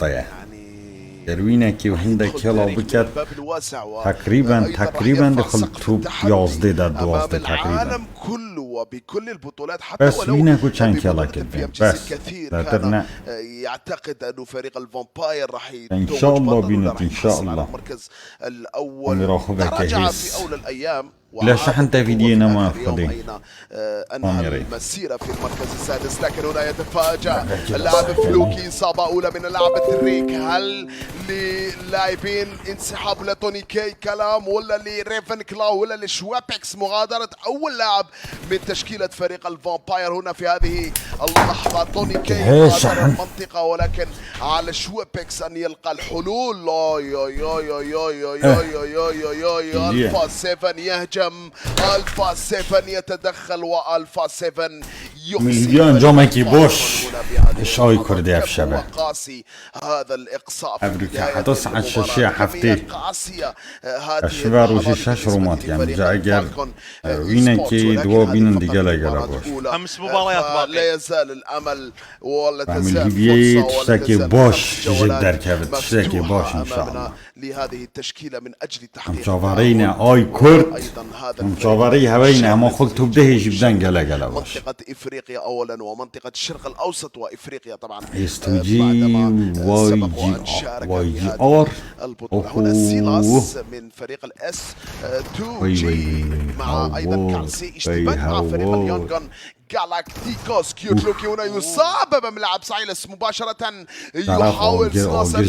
طيب يعني تروينكي وهندك يلا بكت تقريبا دخلت توب يازدي دا دوازدي تقريبا العالم كله وبكل البطولات حتى بس ولو وينك وشانك يلا بمنافسة كدبين في بس الكثير لا كان ترنا يعتقد انه فريق الفامباير راح ان يتوج شاء الله بطل بينت وراح ان شاء يحصل على الله المركز هم الاول. يراخبها تراجع في كهيس اول الايام لا شحنت فيديونا ما اليوم خدي اين انهى ماميري المسيره في المركز السادس، لكن هنا يتفاجأ اللاعب فلوكي. اصابه اولى من اللاعب التريك. هل للاعبين انسحاب لتوني كي كلام، ولا لريفن كلاو، ولا لشوابكس مغادره اول لاعب من تشكيله فريق الفامباير هنا في هذه اللحظه؟ توني كي غادر المنطقه، ولكن على شوابكس ان يلقى الحلول. الفا 7 يهجم، الفا 7 يتدخل، والفا 7 مليون جومكي بوش شوي كردي افشبه قاسي هذا الاقصاء في افريكا حتصعد الشاشة حفتي قاسيه. هذه الشبار وشي شاشرومات يعني جاجر وينكي دو بينن دي جلا بوش خمس مباريات باقي. لا يزال الامل ولا بعمل تزال هيبية فرصه تشتكي بوش جدر كابت تشتكي بوش ان شاء الله. لهذه التشكيله من اجل تحقيق مشاورينا اي كرد ايضا هذا مشاوري هوينا ما قلت بديه جبدان جلا بوش منطقه افريقيا اولا ومنطقه الشرق الاوسط وافريقيا طبعا. يستوجي واي جي ار البطوله هنا سيلاس من فريق الاس 2 جي مع ايضا كالسي اشتباك مع فريق اليونغون جالاكتيكوس. كيوت لوكي هنا يصاب بملعب سايلس مباشرة. يحاول سيلاس أن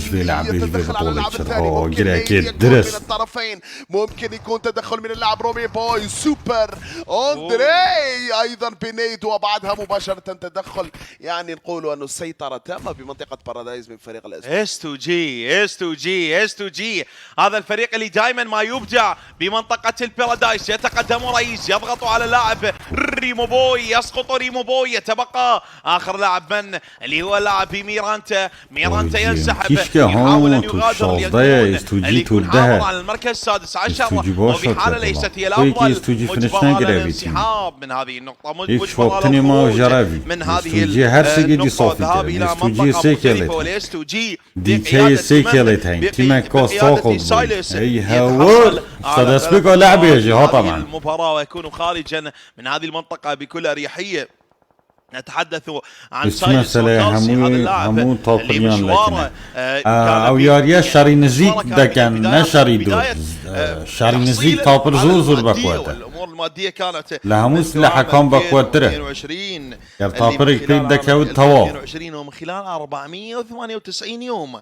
يتدخل على اللاعب الثاني. ممكن يكون من الطرفين، ممكن يكون تدخل من اللاعب رومي بوي سوبر أندري أيضا بنيد، وبعدها مباشرة تدخل. يعني نقول أنه السيطرة تامة بمنطقة بارادايز من فريق الاس 2 جي اس 2 جي اس 2 جي. هذا الفريق اللي دائما ما يبدع بمنطقة البارادايس. يتقدم رئيس، يضغط على لاعب ريمو بوي، يسقط ريمو بوي، يتبقى اخر لاعب من اللي هو لاعب ميرانتا ينسحب، يحاول ان يغادر ليكون حاضر على المركز السادس عشر، وبحاله ليست هي الافضل مجبر على الانسحاب من هذه النقطة، مجبر على الخروج من هذه النقطة، الذهاب الى منطقة مختلفة. والاس 2 جي بقيادة سايلس يتحصل على هذه المباراة ويكون خارجا من هذه المنطقة بكل اريحية. نتحدث عن سايلس وكالسي، هذا اللاعب اللي مشواره او ياريا شاري نزيك ده كان نشاري دو شاري نزيك تابر زور بقوته. الامور الماديه كانت لهموس لحكام بقوته 22 يرتابر كليد ده كاو التوا 22 ومن خلال 498 يوم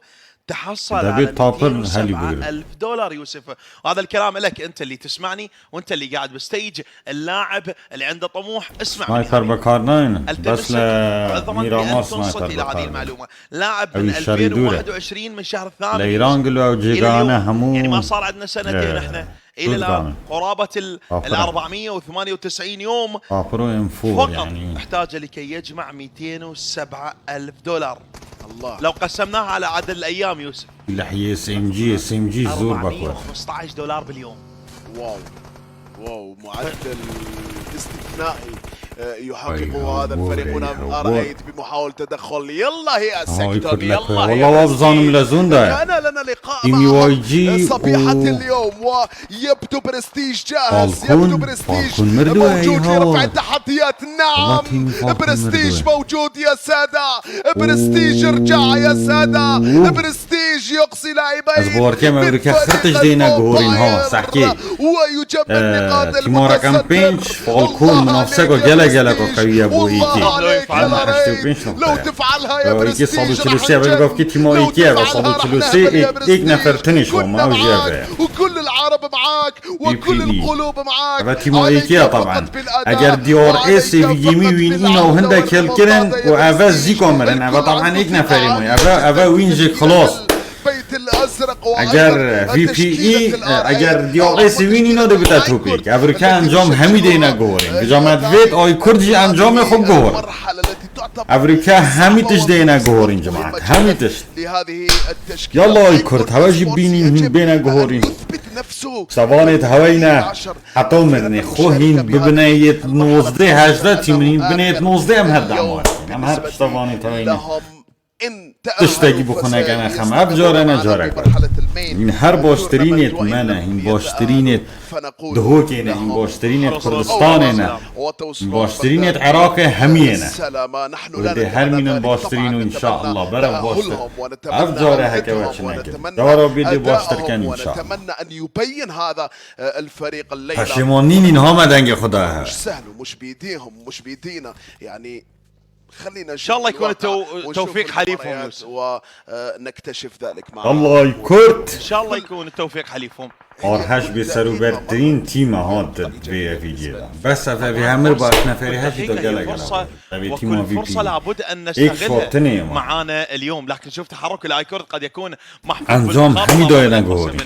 تحصل على $207,000 يوسف. هذا الكلام لك انت اللي تسمعني وانت اللي قاعد بستيج. اللاعب اللي عنده طموح اسمع سنايبر بكارنين بس ميرا ما سنايبر الى هذه المعلومه. لاعب من 2021 من شهر الثامن ليرانجل وجيغانا همو يعني ما صار عندنا سنتين احنا الى الان قرابه ال 498 يوم فقط يعني احتاج لكي يجمع $207,000. الله لو قسمناها على عدد الايام يوسف لحية اس ام جي زور بكوت $415 باليوم. واو معدل استثنائي يحققه هذا الفريق. هنا رأيت بمحاولة تدخل. يلا هي سيكتور، يلا والله وابزان ملازون ده. كان لنا لقاء مع صبيحة اليوم ويبدو برستيج جاهز، يبدو برستيج موجود لرفع التحديات. نعم برستيج موجود يا سادة، برستيج ارجع يا سادة، برستيج يقصي لاعبين أصبر كم أمريكا خرطش دينا جورين ها سحكي ويجمع النقاط تيمورا كامبينش فالكون منافسة جلا قوية بويكي لو تفعلها يا برستيج صادو تلوسي بلقاف كي تيمو ايكي صادو تلوسي ايك نفرتنش وما وجابه وكل العرب معاك وكل القلوب معاك. هذا تيمو ايكي طبعا اگر ديور اس في جيمي وين اينا وهندا كيلكرن وافا زيكو مرن افا طبعا ايك نفري موي افا وين جي خلاص. اگر في بي اي اگر ديور اس وين اينا دبتا توبيك افريكا انجام همي دينا گورين بجامعت ويت اوي كردجي انجام خوب گور افريكا همي تش دينا گورين جماعت همي تش يلا اوي كرد هواجي بينين بينا گورين سوانت هوينا حطو مرني خوهين ببناية 19 تيمين بناية 19 ام هاد عمار ام هاد سوانت هوينا تشتاقي بخنا كان خم أبجار أنا جارك إن هر باشترينت منا إن باشترينت دهوكينا إن باشترينت كردستاننا إن باشترينت عراق همينا ودي هر من باشترينو إن شاء الله برا باشتر أبجار هكا وشنا كده دارا بيدي باشتر كان إن شاء الله نتمنى أن يبين هذا الفريق الليلة هشمونين إنها ما دنجي خداها مش سهل ومش بيديهم مش بيدينا يعني خلينا ان شاء الله يكون التوفيق حليفهم يوسف ونكتشف ذلك معنا. الله يكرت ان شاء الله يكون التوفيق حليفهم. آرهش بسرو برترین تیم هات بی في جيدا بس في همر باشنا فري هاشي تو جلا فرصة تيم وكل فرصة لابد ان شوطني نستغلها معانا اليوم، لكن شوف تحرك الايكورد قد يكون محفوظ انجام حميدو ينقوري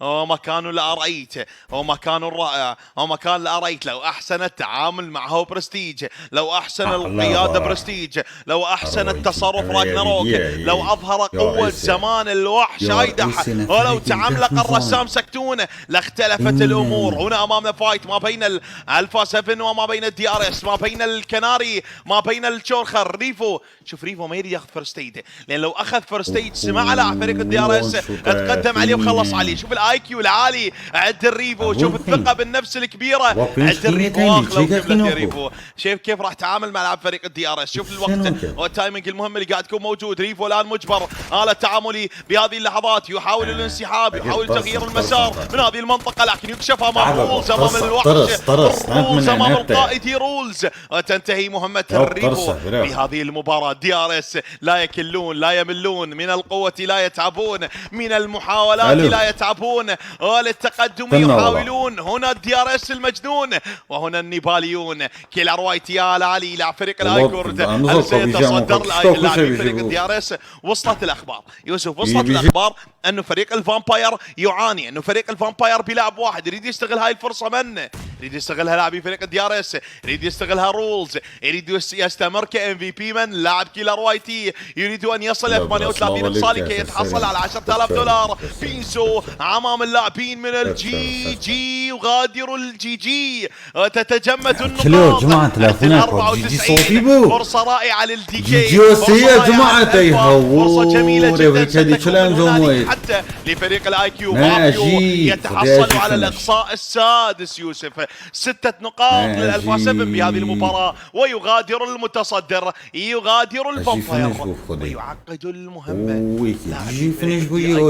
ومكان الارأيت ومكان الرائع ومكان الارأيت لو احسن التعامل معه برستيج، لو احسن القيادة برستيج، لو احسن التصرف راجناروك، لو اظهر قوة زمان الوحش ايدح، ولو تعاملق الرسام سكتون لاختلفت الامور. هنا امامنا فايت ما بين الالفا 7 وما بين الدي ار اس، ما بين الكناري ما بين الشورخر. ريفو شوف ريفو ما يريد ياخذ فيرست ايد، لان لو اخذ فيرست ايد سمع على فريق الدي ار اس تقدم عليه وخلص عليه. شوف الاي كيو العالي عند الريفو، شوف الثقه بالنفس الكبيره عند الريفو. واخذ وكبلت ريفو. شوف كيف راح تعامل مع لاعب فريق الدي ار اس. شوف الوقت والتايمنج المهم اللي قاعد يكون موجود. ريفو الان مجبر على التعامل بهذه اللحظات، يحاول الانسحاب، يحاول تغيير المسار من هذه المنطقة، لكن يكشف امام رولز، امام الوحش رولز، امام القائد رولز. وتنتهي مهمة الريفو بهذه المباراة. دي ار اس لا يكلون لا يملون، من القوة لا يتعبون، من المحاولات لا يتعبون، وللتقدم يحاولون. هنا الدي ار اس المجنون وهنا النيباليون. كيلر وايت يا علي لاعب فريق الايكورد هل سيتصدر لاعب فريق الدي ار اس؟ وصلت الاخبار يوسف، وصلت الاخبار انه فريق الفامباير يعاني، انه فريق الفامباير بلاعب واحد يريد يستغل هاي الفرصه. من يريد يستغلها لاعبي فريق الدي ار اس، يريد يستغلها رولز، يريد يستمر كام في بي. من لاعب كيلر وايتي يريد ان يصل الى 38 انصالي كي يتحصل على $10,000. بينسو امام اللاعبين من الجي جي، وغادر الجي جي تتجمد النقاط. جماعة تلافونات جي جي صوتي بو فرصه رائعه للدي كي، جي جي يا جماعة فرصه جميله جدا حتى لفريق الاي كيو. يتحصل على الاقصاء السادس يوسف، 6 نقاط للالفا 7 بهذه المباراة، ويغادر المتصدر، يغادر الفامباير ويعقد المهمة.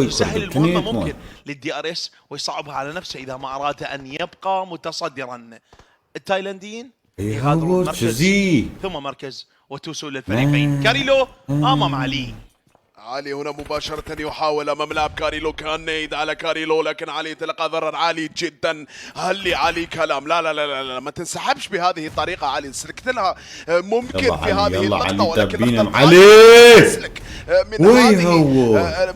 يسهل المهمة ممكن للدي ار اس ويصعبها على نفسه إذا ما أراد أن يبقى متصدرا. التايلانديين يغادرون مركز ثم مركز وتوصل للفريقين. كاريلو أمام علي. علي هنا مباشرة يحاول أمام لاعب كاريلو، كان نيد على كاريلو لكن علي تلقى ضرر عالي جدا. هل لي علي كلام؟ لا لا لا لا ما تنسحبش بهذه الطريقة علي، سلكت لها ممكن في هذه اللقطة، ولكن علي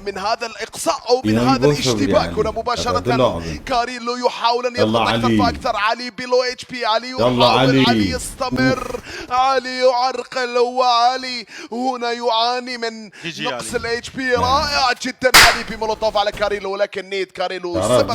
من هذا الإقصاء أو من هذا الاشتباك. هنا مباشرة كاريلو يحاول أن يضغط أكثر فأكثر. علي بلو اتش بي، علي يحاول، علي يستمر، علي يعرقل، وعلي هنا يعاني من نقص الاتش بي. رائع جدا علي بمولوتوف على كاريلو، ولكن نيد كاريلو سبق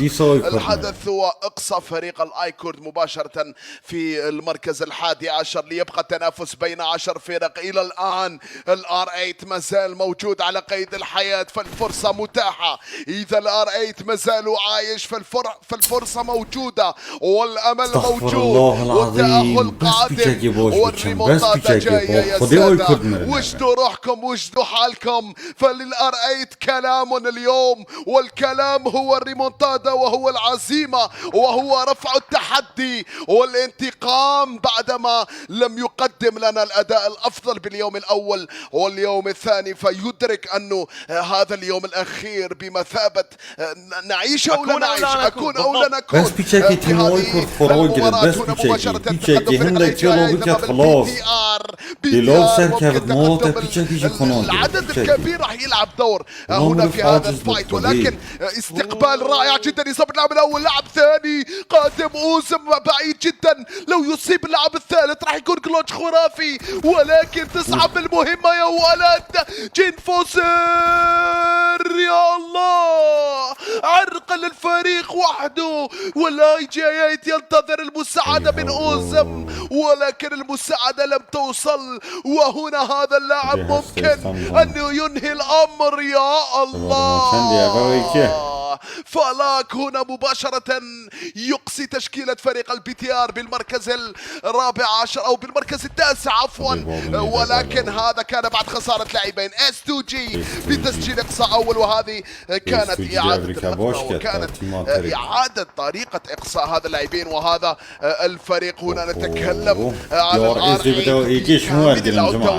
الحدث واقصى فريق الايكورد مباشرة في المركز ال11 ليبقى التنافس بين 10 فرق. الى الان الار 8 ما زال موجود على قيد الحياة، فالفرصة متاحة. اذا الار 8 ما زال عايش فالفرصة موجودة والامل موجود والتأهل قادم والريمونتادا جاية يا سادة. وجدوا روحكم، وجدوا حالكم، فللار 8 كلام اليوم، والكلام هو الريمونتادا وهو العزيمة وهو رفع التحدي والانتقام بعدما لم يقدم لنا الأداء الأفضل باليوم الأول واليوم الثاني، فيدرك أنه هذا اليوم الأخير بمثابة نعيش أو لا نعيش، أكون أو لا نكون. بس بيشاكي تيموي فرق بس بيشاكي هندك يلو بكت خلاص يلو سركب موت بيشاكي خلاص. العدد الكبير راح يلعب دور هنا في هذا الفايت، ولكن استقبال رائع جدا. يصاب اللاعب الاول، لاعب ثاني قادم اوزم بعيد جدا. لو يصيب اللاعب الثالث راح يكون كلوتش خرافي، ولكن تصعب المهمة يا ولد. جين فوسر يا الله عرق للفريق وحده، والاي جي 8 ينتظر المساعدة من اوزم ولكن المساعدة لم توصل، وهنا هذا اللاعب ممكن انه ينهي الامر. يا الله، فلاك هنا مباشرة يقصي تشكيلة فريق البي تي ار بالمركز الرابع عشر او بالمركز التاسع عفوا، ولكن هذا كان بعد خسارة لاعبين S2G بتسجيل اقصاء اول، وهذه كانت اعادة وكانت اعادة طريقة اقصاء هذا اللاعبين وهذا الفريق. هنا نتكلم عن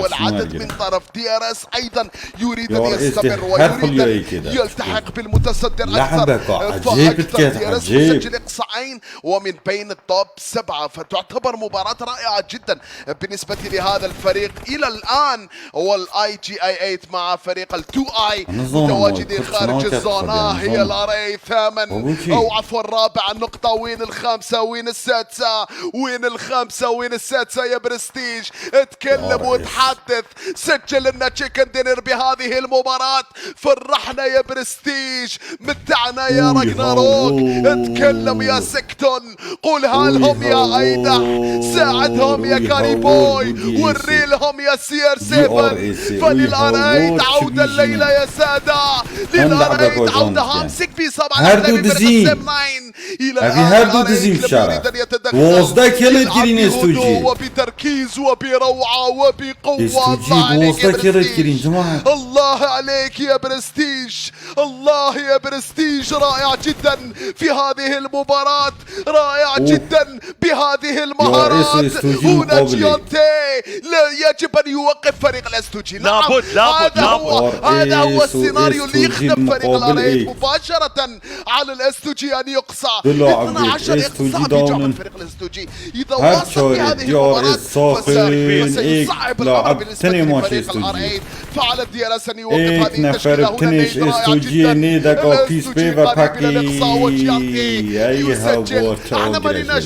والعدد من طرف DRS ايضا يريد ان يستمر ويريد ان يلتحق بالمتصدر اكثر، فاكثر DRS مسجل اقصاءين ومن بين التوب 7، فتعتبر مباراة رائعة جدا بالنسبة لهذا الفريق الى الان. والاي جي اي 8 مع فريق ال2 اي متواجدين خارج الزونة. هي الاري الثامن او عفوا الرابع النقطة، وين الخامسة وين السادسة وين الخامسة وين السادسة يا برستيج؟ اتكلم وتحدث، سجل لنا تشيكن دينر بهذه المباراة، فرحنا يا برستيج، متعنا يا راجناروك، اتكلم يا سكتون، قولها لهم يا ايدا، ساعدهم يا كاري بوي، وريلهم يا سير 7. فللاريت عودة الليلة يا سادة، للاريت عودة هامسك في 7 هردو دزيم هردو دزيم شارع ووزدك يلا تكرين استوجي وبتركيز وبروعة وبقوة. الله عليك يا برستيج، الله يا برستيج، رائع جدا في هذه المباراة، رائع جدا بهذه المهارات. هنا جيونتي لا يجب ان يوقف فريق الاستوجي، لابد هذا هو السيناريو اللي يخدم فريق الاريت مباشرة على الاستوجي ان يقصى. 12 اقصاء بجانب فريق الاستوجي، اذا وصل بهذه المباراة فسيصعب الامر بالنسبة لفريق الاريت. فعلى DRS ان يوقف هذه التشكيلة. هنا نيد رائع يسجل. احنا ما لناش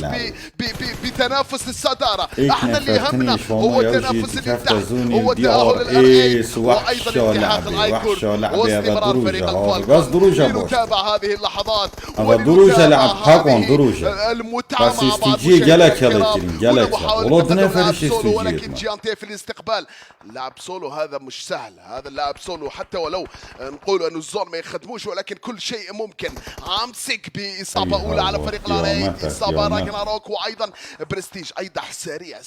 بتنافس الصدارة، احنا اللي يهمنا هو تنافس الانتهاء، هو تأهل الاريت وايضا انتهاء الايكون واستمرار فريق الفالكون. نتابع هذه اللحظات المتعة مع بعض ولكن جيانتي في الاستقبال. لاعب سولو هذا مش سهل، هذا اللاعب سولو حتى ولو نقول انه الزون ما يخدموش، ولكن كل شيء ممكن. عامسك باصابة اولى على فريق الاريت، اصابة راجناروك وايضا برستيج ايضا سريع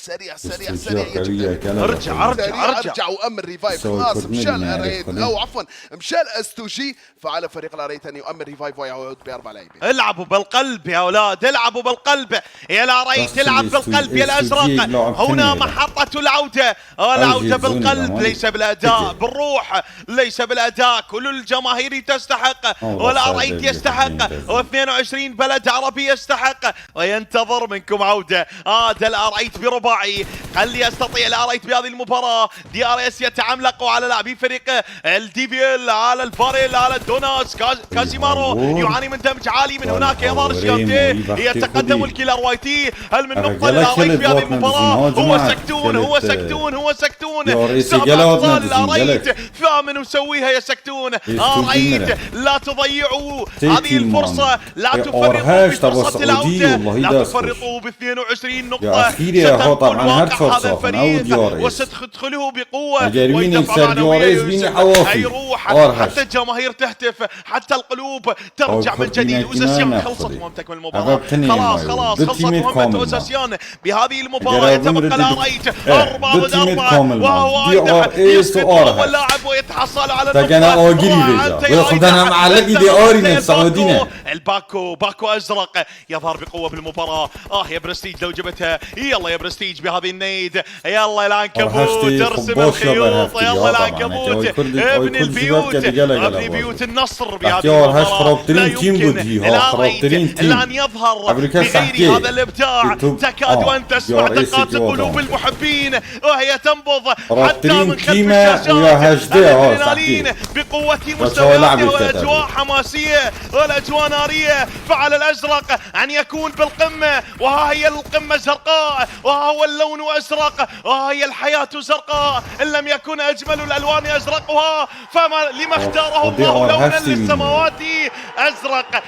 ارجع وامن ريفايف. خلاص مشى الاريت او عفوا مشى الاس2جي، فعلى فريق الاريت ان يؤمن ريفايف ويعود ب4 لاعبين. العبوا بالقلب يا اولاد، العبوا بالقلب يا الاريت، العب بالقلب يا الازرق. هنا محطة العودة بالقلب، ليس بالاداء، بالروح، ليس بالاداء. كل الجماهير تستحق والاريت يستحق، و22 بلد عربي يستحق وينتظر منكم عودة. هذا الاريت برباعي، هل يستطيع الاريت بهذه المباراة؟ DRS يتعملق على لاعبي فريق الدي بي ال، على الباريل، على الدوناس. كازيمارو يعاني من دمج عالي من هناك. يظهر جيانتي يتقدم الكيلر واي تي. هل من نقطة للاريت في هذه المباراة؟ هو سكتون سبع أبطال الاريت، فمن مسويها يا سكتون؟ اريت لا تضيعوا هذه الفرصة، لا تفرطوا بفرصة العودة، لا تفرطوا ب22 نقطة. ستنقل واقع هذا الفريق وستدخله بقوة ويدفع معنوية، هيروح حتى الجماهير تهتف، حتى القلوب ترجع من جديد. اوزاسيان خلصت وما تكمل المباراة، خلاص خلصت مهمة اوزاسيان بهذه المباراة. يتبقى الاريت 4-4 وهو ايضا يسقط اول لاعب ويتحصل على النقطة. الباكو ازرق يظهر بقوة بالمباراة. يا برستيج لو جبتها، يلا يا برستيج بهذه النيد، يلا العنكبوت ارسم الخيوط، يلا العنكبوت ابن البيوت، ابن بيوت النصر بهذه المباراة. لا يمكن الاريت الان يظهر بغير هذا الابداع. تكاد ان تسمع دقات قلوب المحبين وهي تنبض حتى من خلف الشاشات. الادرينالين بقوة مستوياتها والاجواء حماسية والاجواء نارية. فعلى الازرق ان يكون بالقمة، وها هي القمة زرقاء، وها هو اللون ازرق، وها هي الحياة زرقاء. ان لم يكن اجمل الالوان ازرقها، فما لما اختار اختاره But they الله are لونا hefty. للسماوات ازرق